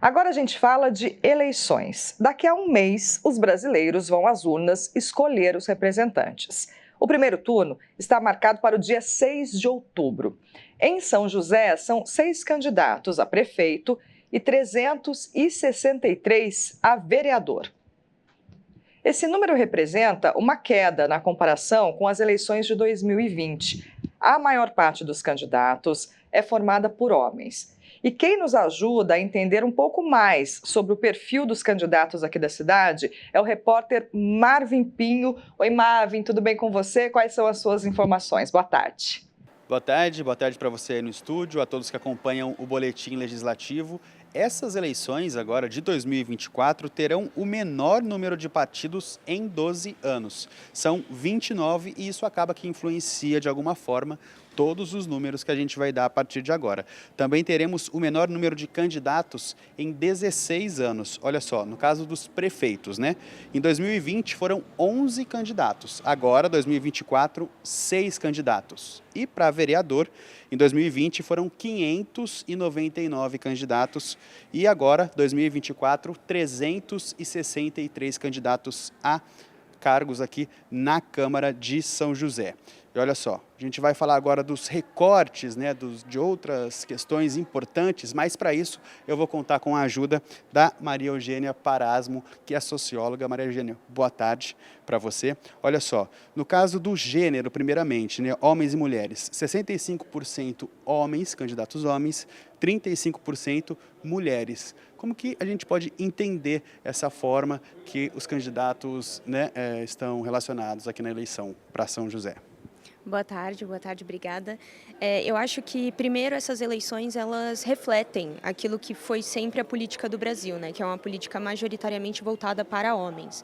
Agora a gente fala de eleições. Daqui a um mês, os brasileiros vão às urnas escolher os representantes. O primeiro turno está marcado para o dia 6 de outubro. Em São José, são 6 candidatos a prefeito e 363 a vereador. Esse número representa uma queda na comparação com as eleições de 2020. A maior parte dos candidatos é formada por homens. E quem nos ajuda a entender um pouco mais sobre o perfil dos candidatos aqui da cidade é o repórter Marvin Pinho. Oi, Marvin, tudo bem com você? Quais são as suas informações? Boa tarde. Boa tarde para você aí no estúdio, a todos que acompanham o Boletim Legislativo. Essas eleições agora de 2024 terão o menor número de partidos em 12 anos. São 29 e isso acaba que influencia de alguma forma todos os números que a gente vai dar a partir de agora. Também teremos o menor número de candidatos em 16 anos. Olha só, no caso dos prefeitos, né? Em 2020 foram 11 candidatos. Agora, 2024, 6 candidatos. E para vereador, em 2020 foram 599 candidatos. E agora, 2024, 363 candidatos a cargos aqui na Câmara de São José. E olha só, a gente vai falar agora dos recortes, né, de outras questões importantes, mas para isso eu vou contar com a ajuda da Maria Eugênia Parasmo, que é socióloga. Maria Eugênia, boa tarde para você. Olha só, no caso do gênero, primeiramente, né, homens e mulheres, 65% homens, candidatos homens, 35% mulheres. Como que a gente pode entender essa forma que os candidatos, né, estão relacionados aqui na eleição para São José? Boa tarde, obrigada. Eu acho que, primeiro, essas eleições, elas refletem aquilo que foi sempre a política do Brasil, né, que é uma política majoritariamente voltada para homens.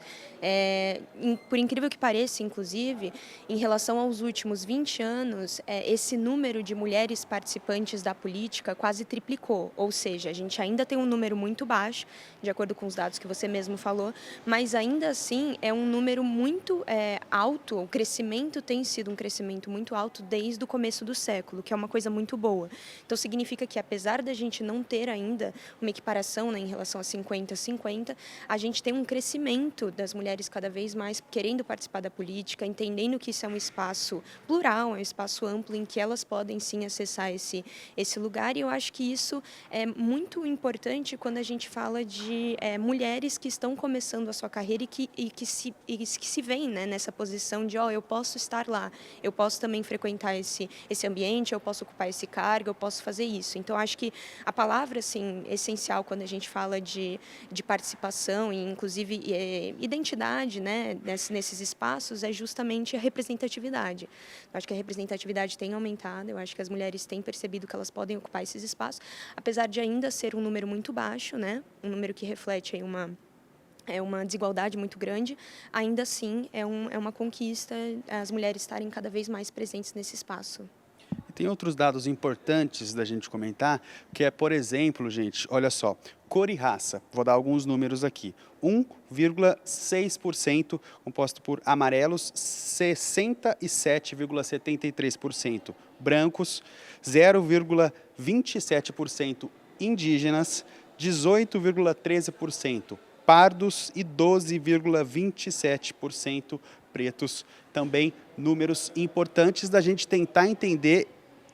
Por incrível que pareça, inclusive, em relação aos últimos 20 anos, esse número de mulheres participantes da política quase triplicou, ou seja, a gente ainda tem um número muito baixo, de acordo com os dados que você mesmo falou, mas ainda assim é um número muito alto, o crescimento tem sido um crescimento muito alto desde o começo do século, que é uma coisa muito boa. Então significa que, apesar da gente não ter ainda uma equiparação, né, em relação a 50-50, a gente tem um crescimento das mulheres cada vez mais querendo participar da política, entendendo que isso é um espaço plural, é um espaço amplo em que elas podem sim acessar esse lugar, e eu acho que isso é muito importante quando a gente fala de mulheres que estão começando a sua carreira e que se veem, né, nessa posição de, eu posso estar lá, eu posso também frequentar esse ambiente, eu posso ocupar esse cargo, eu posso fazer isso. Então, acho que a palavra, assim, essencial quando a gente fala de participação e, inclusive, identidade, né, nesses espaços é justamente a representatividade. Eu acho que a representatividade tem aumentado, eu acho que as mulheres têm percebido que elas podem ocupar esses espaços, apesar de ainda ser um número muito baixo, né, um número que reflete aí uma desigualdade muito grande, ainda assim é uma conquista as mulheres estarem cada vez mais presentes nesse espaço. Tem outros dados importantes da gente comentar, que é, por exemplo, gente, olha só, cor e raça. Vou dar alguns números aqui. 1,6% composto por amarelos, 67,73% brancos, 0,27% indígenas, 18,13% pardos e 12,27% pretos. Também números importantes da gente tentar entender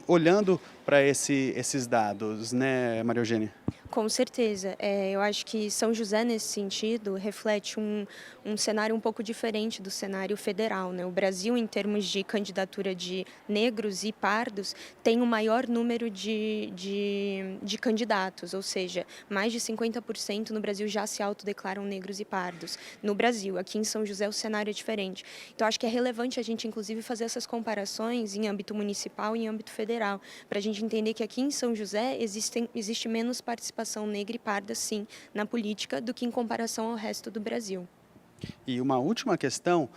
olhando para esses dados, né, Maria Eugênia? Com certeza. Eu acho que São José, nesse sentido, reflete um cenário um pouco diferente do cenário federal, né? O Brasil, em termos de candidatura de negros e pardos, tem o maior número de candidatos, ou seja, mais de 50% no Brasil já se autodeclaram negros e pardos. No Brasil, aqui em São José, o cenário é diferente. Então, acho que é relevante a gente, inclusive, fazer essas comparações em âmbito municipal e em âmbito federal, para a gente entender que aqui em São José existe menos participação negra e parda, sim, na política do que em comparação ao resto do Brasil. E uma última questão,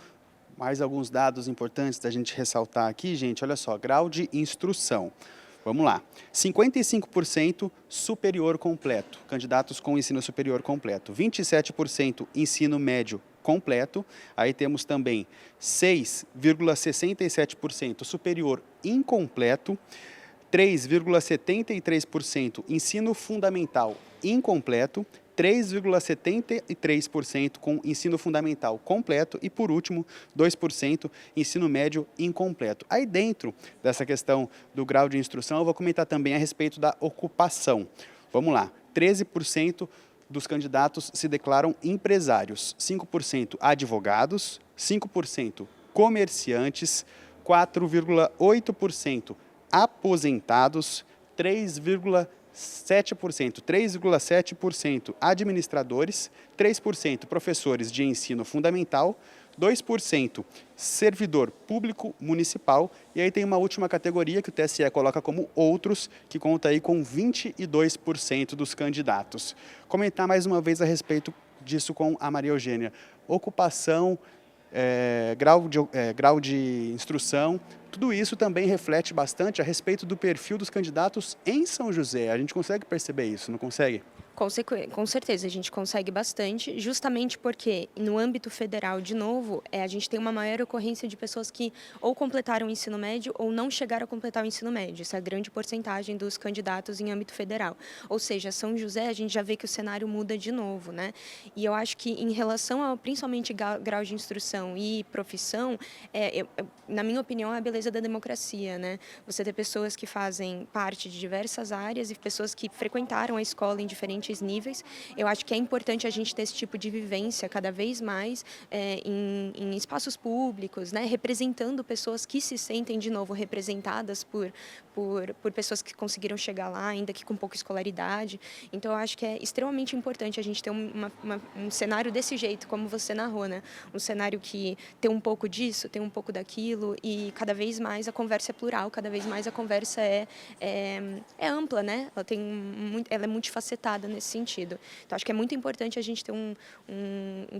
mais alguns dados importantes da gente ressaltar aqui, gente, olha só, grau de instrução. Vamos lá, 55% superior completo, candidatos com ensino superior completo, 27% ensino médio completo, aí temos também 6,67% superior incompleto, 3,73% ensino fundamental incompleto, 3,73% com ensino fundamental completo e, por último, 2% ensino médio incompleto. Aí dentro dessa questão do grau de instrução, eu vou comentar também a respeito da ocupação. Vamos lá, 13% dos candidatos se declaram empresários, 5% advogados, 5% comerciantes, 4,8% aposentados, 3,7% administradores, 3% professores de ensino fundamental, 2% servidor público municipal, e aí tem uma última categoria que o TSE coloca como outros, que conta aí com 22% dos candidatos. Comentar mais uma vez a respeito disso com a Maria Eugênia. Ocupação, grau de instrução, tudo isso também reflete bastante a respeito do perfil dos candidatos em São José. A gente consegue perceber isso, não consegue? Com certeza, a gente consegue bastante, justamente porque no âmbito federal, de novo, a gente tem uma maior ocorrência de pessoas que ou completaram o ensino médio ou não chegaram a completar o ensino médio. Essa é a grande porcentagem dos candidatos em âmbito federal. Ou seja, São José, a gente já vê que o cenário muda de novo, né? E eu acho que em relação ao, principalmente, grau de instrução e profissão, na minha opinião, é a beleza da democracia, né? Você ter pessoas que fazem parte de diversas áreas e pessoas que frequentaram a escola em diferentes níveis. Eu acho que é importante a gente ter esse tipo de vivência cada vez mais em espaços públicos, né, representando pessoas que se sentem, de novo, representadas por pessoas que conseguiram chegar lá, ainda que com pouca escolaridade. Então, eu acho que é extremamente importante a gente ter um cenário desse jeito, como você narrou, né? Um cenário que tem um pouco disso, tem um pouco daquilo, e cada vez mais a conversa é plural, cada vez mais a conversa é ampla, né? Ela é multifacetada nesse sentido. Então, acho que é muito importante a gente ter um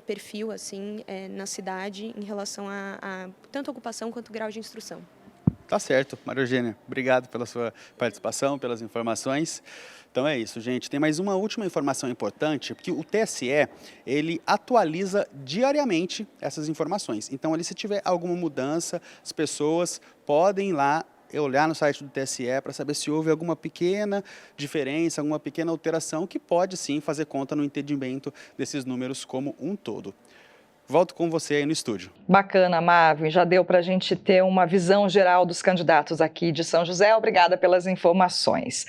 perfil assim na cidade em relação a tanto ocupação quanto grau de instrução. Tá certo, Maria Eugênia. Obrigado pela sua participação, pelas informações. Então é isso, gente. Tem mais uma última informação importante, porque o TSE, ele atualiza diariamente essas informações. Então, ali, se tiver alguma mudança, as pessoas podem ir lá olhar no site do TSE para saber se houve alguma pequena diferença, alguma pequena alteração que pode, sim, fazer conta no entendimento desses números como um todo. Volto com você aí no estúdio. Bacana, Marvin. Já deu para a gente ter uma visão geral dos candidatos aqui de São José. Obrigada pelas informações.